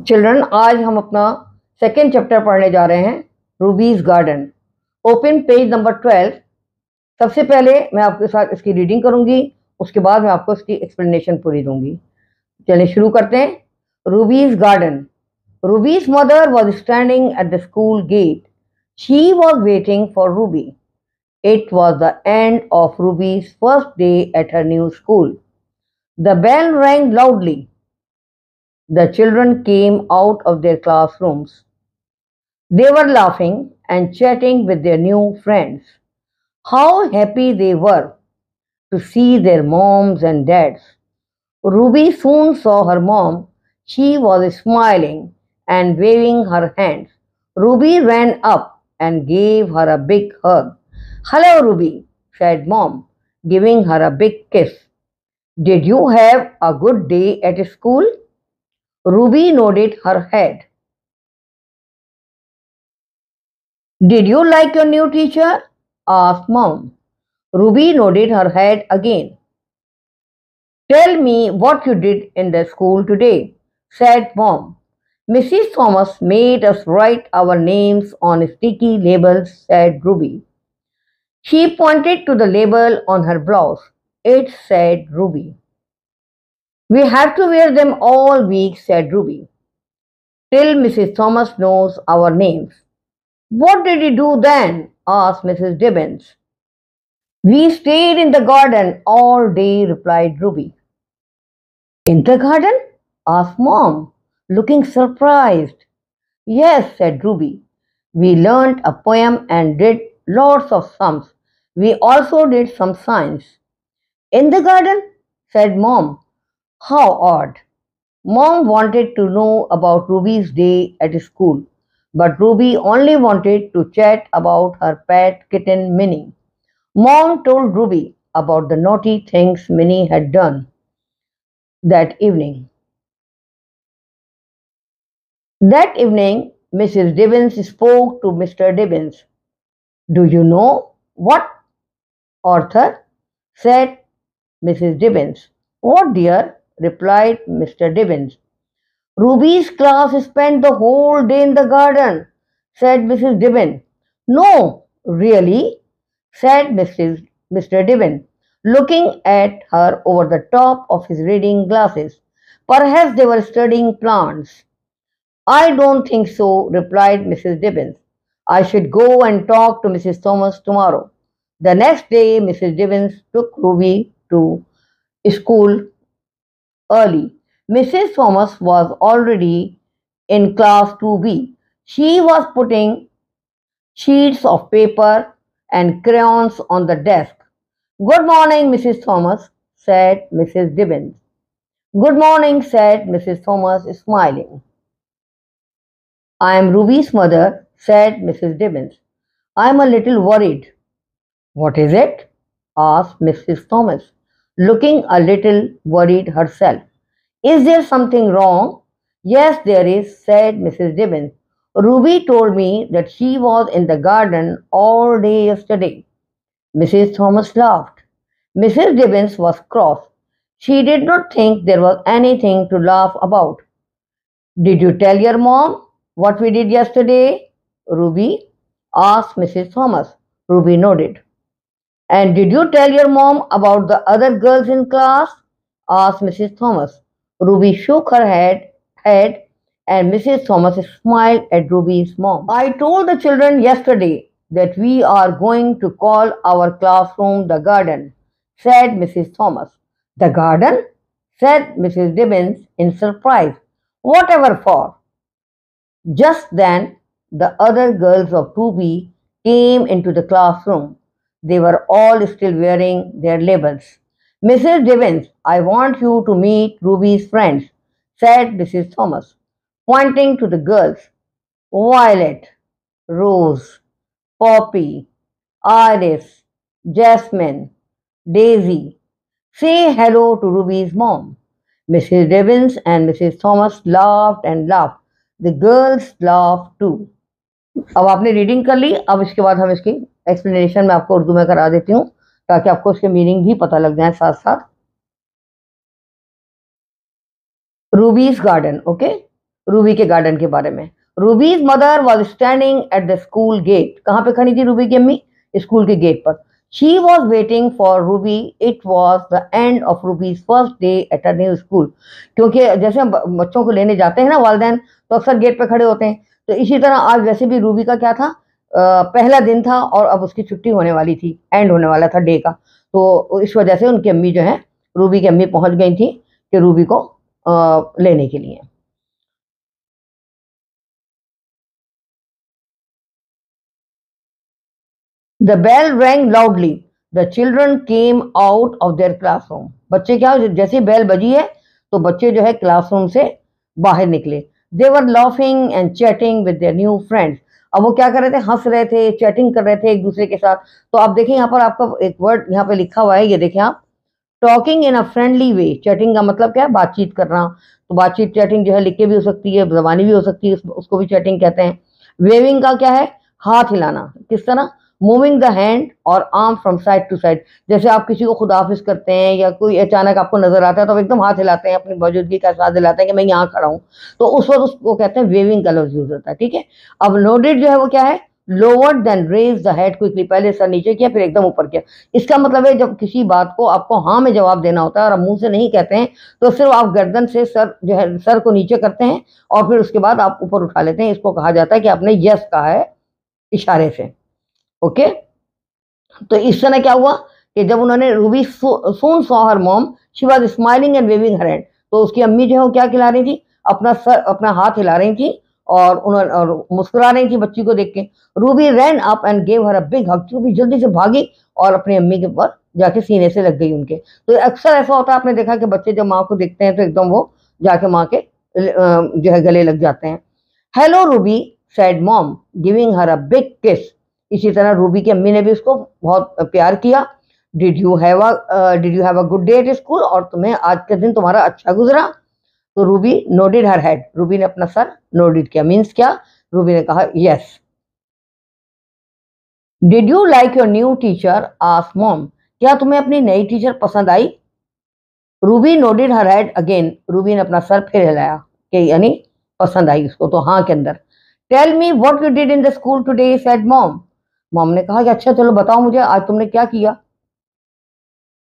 Children, आज हम अपना सेकेंड चैप्टर पढ़ने जा रहे हैं, Ruby's garden. Open page number 12। सबसे पहले मैं आपके साथ इसकी रीडिंग करूंगी, उसके बाद मैं आपको इसकी एक्सप्लेनेशन पूरी दूंगी। चलिए शुरू करते हैं। Ruby's garden. Ruby's mother was standing at the school gate. She was waiting for Ruby. It was the end of Ruby's first day at her new school. The bell rang loudly. The children came out of their classrooms. They were laughing and chatting with their new friends. How happy they were to see their moms and dads. Ruby soon saw her mom. She was smiling and waving her hands. Ruby ran up and gave her a big hug. "Hello, Ruby," said Mom, giving her a big kiss. "Did you have a good day at school?" Ruby nodded her head. "Did you like your new teacher?" asked Mom. Ruby nodded her head again. "Tell me what you did in the school today," said Mom. "Mrs. Thomas made us write our names on sticky labels," said Ruby. She pointed to the label on her blouse. It said Ruby. "We have to wear them all week," said Ruby, "till Mrs. Thomas knows our names." "What did you do then?" asked Mrs. Dibbins. "We stayed in the garden all day," replied Ruby. "In the garden?" asked Mom, looking surprised. "Yes," said Ruby. "We learnt a poem and did lots of sums. We also did some science." "In the garden?" said Mom. "How odd." Mom wanted to know about Ruby's day at school, but Ruby only wanted to chat about her pet kitten Minnie. Mom told Ruby about the naughty things Minnie had done that evening. That evening, Mrs. Dibbins spoke to Mr. Dibbins. "Do you know what, Arthur?" said Mrs. Dibbins. "What, dear?" replied Mr. Dibbins. "Ruby's class spent the whole day in the garden," said Mrs. Dibbins. "No, really?" said Mr. Dibbins, looking at her over the top of his reading glasses. "Perhaps they were studying plants." "I don't think so," replied Mrs. Dibbins. "I should go and talk to Mrs. Thomas tomorrow." The next day, Mrs. Dibbins took Ruby to school early. Mrs. Thomas was already in class 2B. She was putting sheets of paper and crayons on the desk. "Good morning, Mrs. Thomas," said Mrs. Dibbins. "Good morning," said Mrs. Thomas, smiling. "I am Ruby's mother," said Mrs. Dibbins. "I am a little worried." "What is it?" asked Mrs. Thomas, looking a little worried herself. "Is there something wrong?" "Yes, there is," said Mrs. Dibbins. "Ruby told me that she was in the garden all day yesterday." Mrs. Thomas laughed. Mrs. Dibbins was cross. She did not think there was anything to laugh about. "Did you tell your mom what we did yesterday, Ruby?" asked Mrs. Thomas. Ruby nodded. "And did you tell your mom about the other girls in class?" asked Mrs. Thomas. Ruby shook her head and Mrs. Thomas smiled at Ruby's mom. "I told the children yesterday that we are going to call our classroom the garden," said Mrs. Thomas. "The garden?" said Mrs. Dibbins in surprise. "Whatever for?" Just then, the other girls of 2B came into the classroom. They were all still wearing their labels. "Mrs. Dibbins, I want you to meet Ruby's friends," said Mrs. Thomas, pointing to the girls. "Violet, Rose, Poppy, Iris, Jasmine, Daisy. Say hello to Ruby's mom." Mrs. Dibbins and Mrs. Thomas laughed and laughed. The girls laughed too. अब आपने reading कर ली, अब इसके बाद हम इसकी explanation मैं आपको उर्दू में करा देती हूँ ताकि आपको इसके मीनिंग भी पता लग जाए साथ साथ। Ruby's garden, okay. रूबी के गार्डन के बारे में। Ruby's mother was standing at the school gate. कहाँ पे खड़ी थी रूबी की अम्मी? स्कूल के गेट पर। She was waiting for Ruby. It was the end of रूबीज first day at a new school. क्योंकि जैसे हम बच्चों को लेने जाते हैं ना वालिदैन, तो अक्सर गेट पे खड़े होते हैं, तो इसी तरह आज वैसे भी रूबी का क्या था, पहला दिन था और अब उसकी छुट्टी होने वाली थी, एंड होने वाला था डे का। तो इस वजह से उनकी अम्मी जो है, रूबी की अम्मी पहुंच गई थी कि रूबी को लेने के लिए। The bell rang loudly. The children came out of their classroom. बच्चे क्या, जैसे बेल बजी है तो बच्चे जो है क्लासरूम से बाहर निकले। They were laughing and chatting with their new friends. अब वो क्या कर रहे थे? हंस रहे थे, चैटिंग कर रहे थे एक दूसरे के साथ। तो आप देखें यहाँ पर आपका एक वर्ड यहाँ पे लिखा हुआ है, ये देखें आप, talking in a friendly way. Chatting का मतलब क्या है? बातचीत करना। तो बातचीत चैटिंग जो है लिख के भी हो सकती है, जबानी भी हो सकती है, उसको भी चैटिंग कहते हैं। वेविंग का क्या है? हाथ हिलाना। किस तरह? मूविंग द हैंड और arm from side to side. जैसे आप किसी को खुदा हाफिज करते हैं या कोई अचानक आपको नजर आता है तो आप एकदम हाथ हिलाते हैं, अपनी मौजूदगी का एहसास दिलाते हैं कि मैं यहाँ खड़ा हूँ, तो उस वक्त उसको कहते हैं वेविंग का लफ्ज यूज होता है। ठीक है। अब नोडेड जो है वो क्या है? Lower then raise the head quickly. पहले सर नीचे किया फिर एकदम ऊपर किया। इसका मतलब है जब किसी बात को आपको हाँ में जवाब देना होता है और आप मुंह से नहीं कहते हैं, तो सिर्फ आप गर्दन से सर जो है सर को नीचे करते हैं और फिर उसके बाद आप ऊपर उठा लेते हैं। इसको कहा जाता है कि आपने यस कहा है इशारे से। ओके। तो इस समय क्या हुआ कि जब उन्होंने Ruby soon saw her mom, she was smiling and waving her hand. तो उसकी अम्मी जो है वो क्या खिला रही थी? अपना सर, अपना हाथ हिला रही थी और उन्होंने और मुस्कुरा रही थी बच्ची को देख के। Ruby ran up and gave her a big hug. Ruby जल्दी से भागी और अपनी अम्मी के ऊपर जाके सीने से लग गई उनके। तो अक्सर ऐसा होता है, आपने देखा कि बच्चे जब माँ को देखते हैं तो एकदम वो जाके माँ के जो है गले लग जाते हैं। Hello Ruby said mom giving her a big किस। इसी तरह रूबी की अम्मी ने भी उसको बहुत प्यार किया। Did you have a good day at school. और तुम्हें आज का दिन तुम्हारा अच्छा गुजरा। तो Ruby nodded her head. Ruby ने अपना सर नोडेड किया। मीन्स क्या? रूबी ने कहा yes. Did you like your new teacher asked mom. क्या तुम्हें अपनी नई टीचर पसंद आई? Ruby nodded her head again. Ruby ने अपना सर फिर हिलाया कि यानी पसंद आई उसको, तो हाँ के अंदर। Tell me what you did in the school today said mom. Mom ने कहा कि अच्छा चलो बताओ मुझे आज तुमने क्या किया।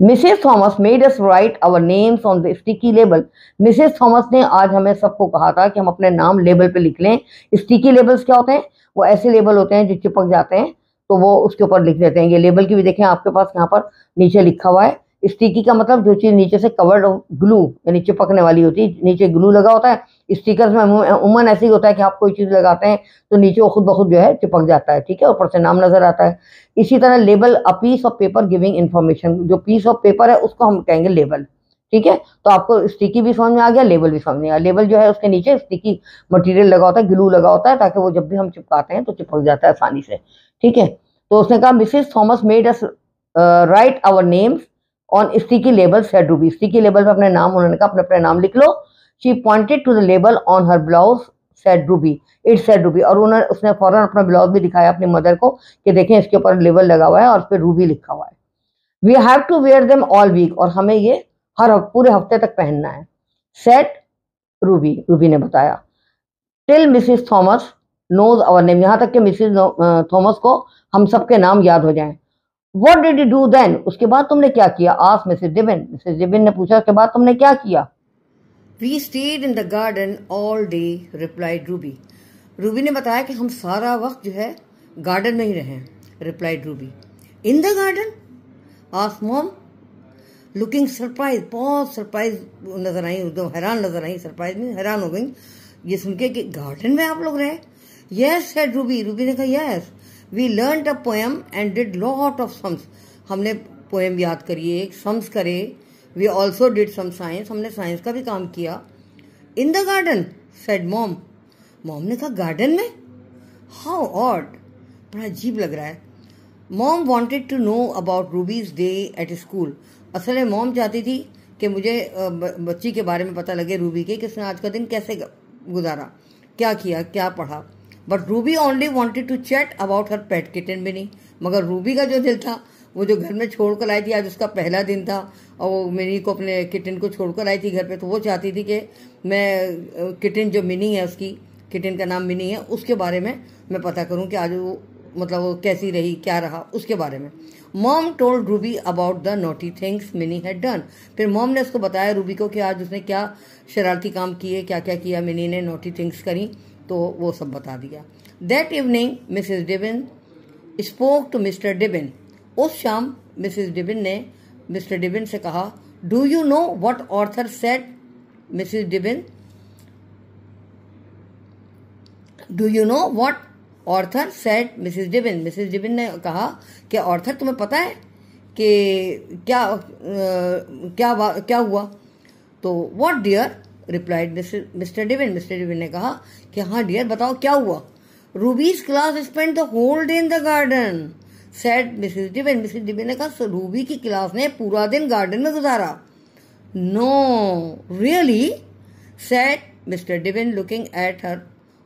Mrs Thomas made us write our names on the sticky label. Mrs Thomas ने आज हमें सबको कहा था कि हम अपने नाम लेबल पे लिख लें। स्टिकी लेबल्स क्या होते हैं? वो ऐसे लेबल होते हैं जो चिपक जाते हैं, तो वो उसके ऊपर लिख देते हैं। ये लेबल की भी देखें आपके पास यहाँ पर नीचे लिखा हुआ है। स्टिकी का मतलब जो चीज नीचे से कवर्ड ग्लू यानी चिपकने वाली होती है, नीचे ग्लू लगा होता है। स्टिकर्स में उमूमन ऐसे ही होता है कि आप कोई चीज लगाते हैं तो नीचे वो खुद ब खुद जो है चिपक जाता है। ठीक है, ऊपर से नाम नजर आता है। इसी तरह label a piece of paper giving information. जो पीस ऑफ पेपर है उसको हम कहेंगे लेबल। ठीक है, तो आपको स्टिकी भी समझ में आ गया, लेबल भी समझ में आ गया। लेबल जो है उसके नीचे स्टिकी मटेरियल लगा होता है, ग्लू लगा होता है, ताकि वो जब भी हम चिपकाते हैं तो चिपक जाता है आसानी से। ठीक है, तो उसने कहा Mrs Thomas made us write our names on sticky label said Ruby. Sticky label पे अपने नाम, उन्होंने कहा अपने अपने नाम लिख लो। She pointed to the label on her blouse said Ruby. It said Ruby. और उन्होंने उसने फौरन अपना ब्लाउज भी दिखाया अपनी मदर को कि देखें इसके ऊपर लेबल लगा हुआ है और उस पर रूबी लिखा हुआ है। We have to wear them all week. और हमें ये हर पूरे हफ्ते तक पहनना है। Said Ruby. रूबी ने बताया। Till Mrs Thomas knows our name. यहाँ तक कि मिसिस थॉमस को हम सबके नाम याद हो जाएं। What did you do then? उसके बाद तुमने क्या किया? Asked Mrs Dibbin. Mrs Dibbin ने पूछा उसके बाद तुमने क्या किया? We stayed in the garden all day, replied Ruby. Ruby ने बताया कि हम सारा वक्त जो है गार्डन में ही रहे, replied Ruby. In the garden? asked mom. Looking surprise. बहुत सरप्राइज नजर आई, एकदम हैरान नजर आई। सरप्राइज में हैरान हो गई ये सुन के कि गार्डन में आप लोग रहे। Yes said Ruby. रूबी ने कहा yes. We learn a poem and did lot of sums. हमने पोएम याद करिए, सम्स करे। We also did some science. हमने साइंस का भी काम किया। In the garden said mom. Mom ने कहा गार्डन में? How odd. बड़ा अजीब लग रहा है। Mom wanted to know about Ruby's day at school. असल में मॉम चाहती थी कि मुझे बच्ची के बारे में पता लगे, रूबी के, कि उसने आज का दिन कैसे गुजारा, क्या किया, क्या पढ़ा। But Ruby only wanted to chat about her pet kitten भी नहीं। मगर रूबी का जो दिल था वो जो घर में छोड़ कर आई थी, आज उसका पहला दिन था और वो मिनी को, अपने किटन को छोड़कर आई थी घर पे, तो वो चाहती थी कि मैं किटन जो मिनी है, उसकी किटन का नाम मिनी है, उसके बारे में मैं पता करूं कि आज वो मतलब वो कैसी रही, क्या रहा, उसके बारे में। Mom told Ruby about the naughty things mini had done. फिर मॉम ने उसको बताया रूबी को कि आज उसने क्या शरारती काम किए, क्या क्या किया मिनी ने, नोटी थिंग्स करी, तो वो सब बता दिया। That evening Mrs Dibbin spoke to Mr Dibbin. उस शाम मिसेस डिबिन ने मिस्टर डिबिन से कहा, do you know what Arthur said Mrs Dibbin, do you know what Arthur said Mrs Dibbin. Mrs Dibbin ने कहा कि ऑर्थर, तुम्हें पता है कि क्या हुआ। तो what dear replied Mr Dibbin. Mr Dibbin ने कहा कि हाँ डियर, बताओ क्या हुआ। Ruby's class spend the whole day in the garden said Mrs Dibbin. Mrs Dibbin ने कहा रूबी की क्लास ने पूरा दिन गार्डन में गुजारा। No really said Mr Dibbin looking at her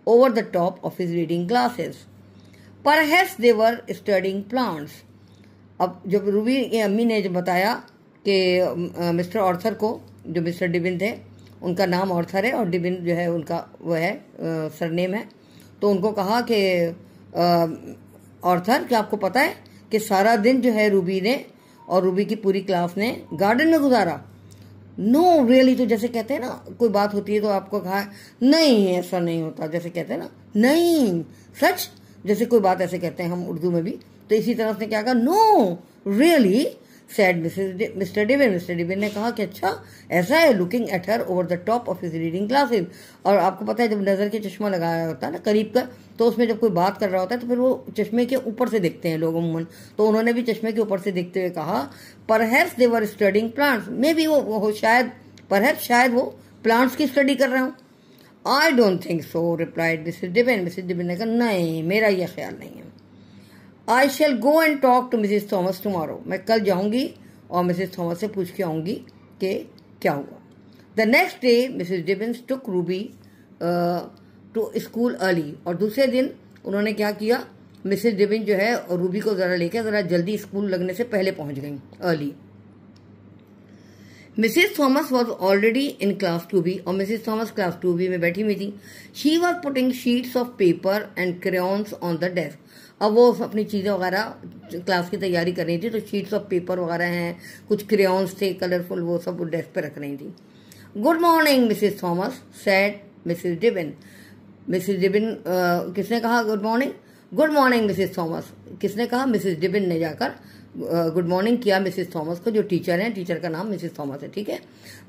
over the top of his reading glasses. Perhaps they were studying plants. अब जब रूबी की अम्मी ने जब बताया कि मिस्टर ऑर्थर को, जो मिस्टर डिबिन थे, उनका नाम ऑर्थर है और डिबिन जो है उनका वो है सरनेम है, तो उनको कहा कि ऑर्थर, क्या आपको पता है कि सारा दिन जो है रूबी ने और रूबी की पूरी क्लास ने गार्डन में गुजारा। नो रियली, तो जैसे कहते हैं ना, कोई बात होती है तो आपको कहा नहीं ऐसा नहीं होता, जैसे कहते हैं ना, नहीं सच, जैसे कोई बात ऐसे कहते हैं हम उर्दू में भी, तो इसी तरह से क्या कहा, no really said Mr Dibbin. Mr Dibbin ने कहा कि अच्छा ऐसा है, looking at her over the top of his reading glasses. और आपको पता है जब नज़र के चश्मा लगाया होता है ना करीब का, तो उसमें जब कोई बात कर रहा होता है तो फिर वो चश्मे के ऊपर से देखते हैं लोग अमूमन, तो उन्होंने भी चश्मे के ऊपर से देखते हुए कहा perhaps they were studying plants. May be वो शायद, परहैप्स शायद वो प्लांट्स की स्टडी कर रहे हो। I don't think so replied Mrs Dibbin. Mrs Dibbin ने कहा नहीं, मेरा यह ख्याल नहीं है। I shall go and talk to Mrs Thomas tomorrow. मैं कल जाऊंगी और मिसेस थॉमस से पूछ के आऊंगी कि क्या हुआ। The next day Mrs Dibbins took Ruby to school early. और दूसरे दिन उन्होंने क्या किया, मिसेस डिबिन जो है और रूबी को जरा जल्दी स्कूल लगने से पहले पहुंच गई, early. Mrs Thomas was already in class 2B और मिसेस थॉमस क्लास 2B में बैठी हुई थी। She was putting sheets of paper and crayons on the desk. अब वो अपनी चीज़ें वगैरह क्लास की तैयारी कर रही थी, तो शीट्स ऑफ पेपर वगैरह हैं, कुछ क्रेयॉन्स थे कलरफुल, वो सब वो डेस्क पे रख रही थी। Good morning Mrs Thomas said Mrs Dibbin. Mrs Dibbin किसने कहा good morning? Good morning Mrs Thomas. किसने कहा? मिसेस डिबिन ने जाकर गुड मॉर्निंग किया मिसेस थॉमस को, जो टीचर हैं, टीचर का नाम मिसेस थॉमस है, ठीक है।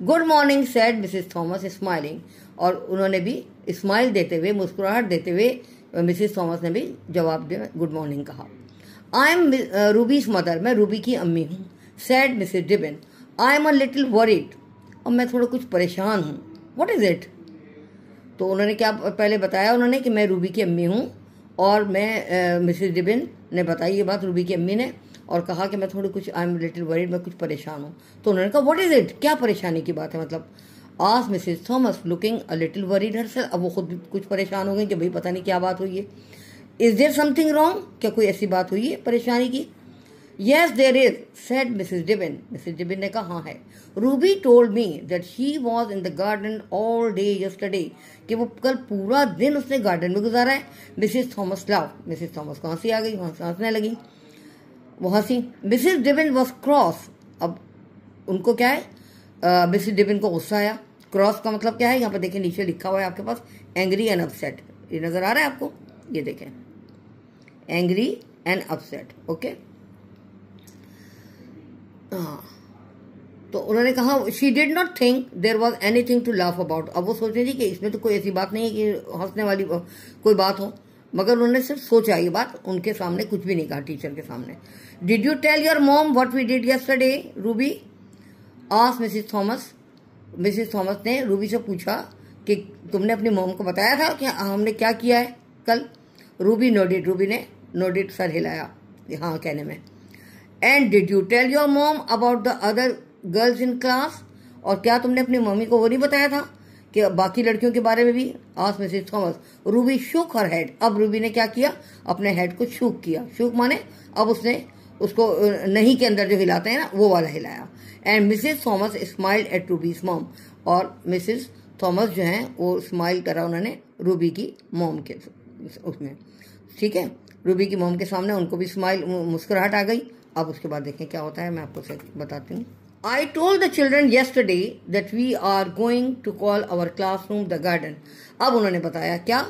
Good morning said Mrs Thomas smiling. और उन्होंने भी स्माइल देते हुए, मुस्कुराहट देते हुए मिसेस थॉमस ने भी जवाब दिया, गुड मॉर्निंग कहा। आई एम रूबीज मदर, मैं रूबी की अम्मी हूँ। Said Mrs Dibbin. I am a little worried, और मैं थोड़ा कुछ परेशान हूँ। What is it? तो उन्होंने क्या पहले बताया उन्होंने कि मैं रूबी की अम्मी हूँ, और मैं मिसेस डिबिन ने बताई ये बात रूबी की अम्मी ने, और कहा कि मैं थोड़ी कुछ आई एम लिटिल वरीड, मैं कुछ परेशान हूँ। तो उन्होंने कहा व्हाट इज इट, क्या परेशानी की बात है मतलब? आस्क्ड मिसेस थॉमस लुकिंग अ लिटिल वरीड हरसेल्फ। अब वो खुद कुछ परेशान हो गई कि भाई पता नहीं क्या बात हुई है। इज देयर समथिंग रॉन्ग, क्या कोई ऐसी बात हुई है परेशानी की? Yes there is said Mrs Dibbin. Mrs Dibbin ने कहा हाँ है। Ruby told me that she was in the garden all day yesterday, कि वो कल पूरा दिन उसने गार्डन में गुजारा है। मिसेस थॉमस लाव, मिसेस थॉमस को हंसी आ गई, हंसने लगी, वो हंसी। मिसेस डिबिन वॉज क्रॉस, अब उनको क्या है, मिसेस डिबिन को गुस्सा आया। क्रॉस का मतलब क्या है, यहाँ पर देखें नीचे लिखा हुआ है आपके पास, एंग्री एंड अपसेट। ये नजर आ रहा है आपको, ये देखें, एंग्री एंड अपसेट, ओके। तो उन्होंने कहा she did not think there was anything to laugh about. अब वो सोच रही थी कि इसमें तो कोई ऐसी बात नहीं है कि हंसने वाली कोई बात हो, मगर उन्होंने सिर्फ सोचा ये बात, उनके सामने कुछ भी नहीं कहा, टीचर के सामने। Did you tell your mom what we did yesterday Ruby? Asked Mrs Thomas. Mrs Thomas ने रूबी से पूछा कि तुमने अपनी मॉम को बताया था कि हमने क्या किया है कल? रूबी नोडिड, रूबी ने नोडिड, सर हिलाया हाँ कहने में। And did you tell your mom about the other girls in class? और क्या तुमने अपनी मम्मी को वो नहीं बताया था कि बाकी लड़कियों के बारे में भी? Asked Mrs Thomas. Ruby shook हर हेड। अब रूबी ने क्या किया, अपने हेड को शूक किया। शूक माने अब उसने उसको नहीं के अंदर जो हिलाते हैं ना, वो वाला हिलाया। And Mrs Thomas smiled at रूबीज mom, और मिसेस थॉमस जो हैं वो स्माइल करा उन्होंने रूबी की मॉम के उसमें, ठीक है, रूबी की मॉम के सामने उनको भी स्माइल, मुस्कुराहट आ गई। अब उसके बाद देखें क्या होता है, मैं आपको बताती हूँ। I told the children yesterday that we are going to call our classroom the garden. अब उन्होंने बताया क्या,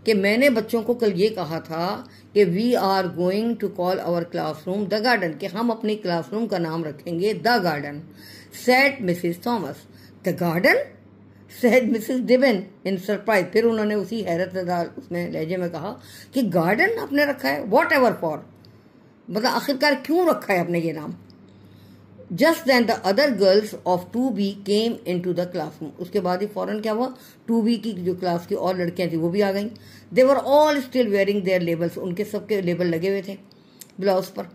कि मैंने बच्चों को कल ये कहा था कि we are going to call our classroom the garden, कि हम अपनी क्लासरूम का नाम रखेंगे the garden. Said Mrs. Thomas. The garden? Said Mrs. Dibben in surprise. फिर उन्होंने उसी हैरतदार उसमें लहजे में कहा कि गार्डन आपने रखा है, वॉट एवर फॉर, मतलब आखिरकार क्यों रखा है आपने ये नाम। Just then the other girls of 2B came into the classroom, उसके बाद ही फौरन क्या हुआ, 2B की जो क्लास की और लड़कियां थी वो भी आ गईं। They were all still wearing their labels, उनके सबके लेबल लगे हुए थे ब्लाउज पर।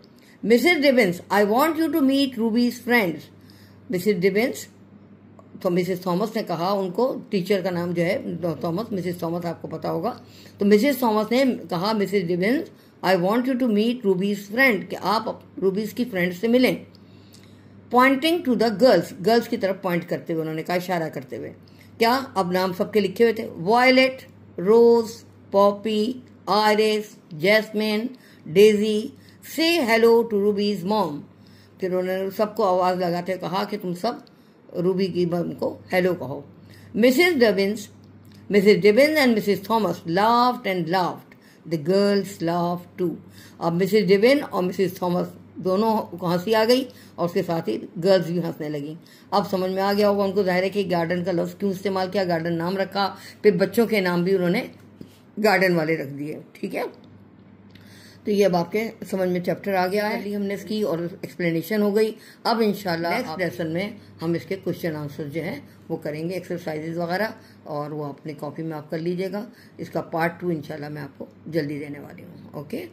Mrs Dibbins, I want you to meet Ruby's friends. Mrs Dibbins, तो मिसेस थॉमस ने कहा उनको, टीचर का नाम जो है थॉमस, मिसेस थॉमस आपको पता होगा, तो मिसेस थॉमस ने कहा Mrs Dibbins, I want you to meet Ruby's friend, कि आप रूबीज की फ्रेंड से मिलें। Pointing to the girls, girls की तरफ पॉइंट करते हुए उन्होंने कहा, इशारा करते हुए, क्या, अब नाम सबके लिखे हुए थे, वॉयलेट, रोज, पॉपी, आयरिस, जैस्मिन, डेजी, से हेलो टू रूबीज मॉम। फिर उन्होंने सबको आवाज लगाते कहा कि तुम सब रूबी की मॉम को हेलो कहो। Mrs Dibbins and Mrs Thomas laughed and laughed, the girls laughed too. अब मिसेस डिबिन और मिसेस थॉमस दोनों को हंसी आ गई और उसके साथ ही गर्ल्स भी हंसने लगी। अब समझ में आ गया होगा उनको, जाहिर है कि गार्डन का लफ्ज क्यों इस्तेमाल किया, गार्डन नाम रखा, फिर बच्चों के नाम भी उन्होंने गार्डन वाले रख दिए, ठीक है। तो ये अब आपके समझ में चैप्टर आ गया है, हमने इसकी और एक्सप्लेनेशन हो गई। अब इंशाल्लाह नेक्स्ट लेसन में हम इसके क्वेश्चन आंसर जो हैं वो करेंगे, एक्सरसाइजेज वगैरह, और वो अपनी कॉपी में आप कर लीजिएगा। इसका पार्ट 2 इंशाल्लाह मैं आपको जल्दी देने वाली हूँ। ओके।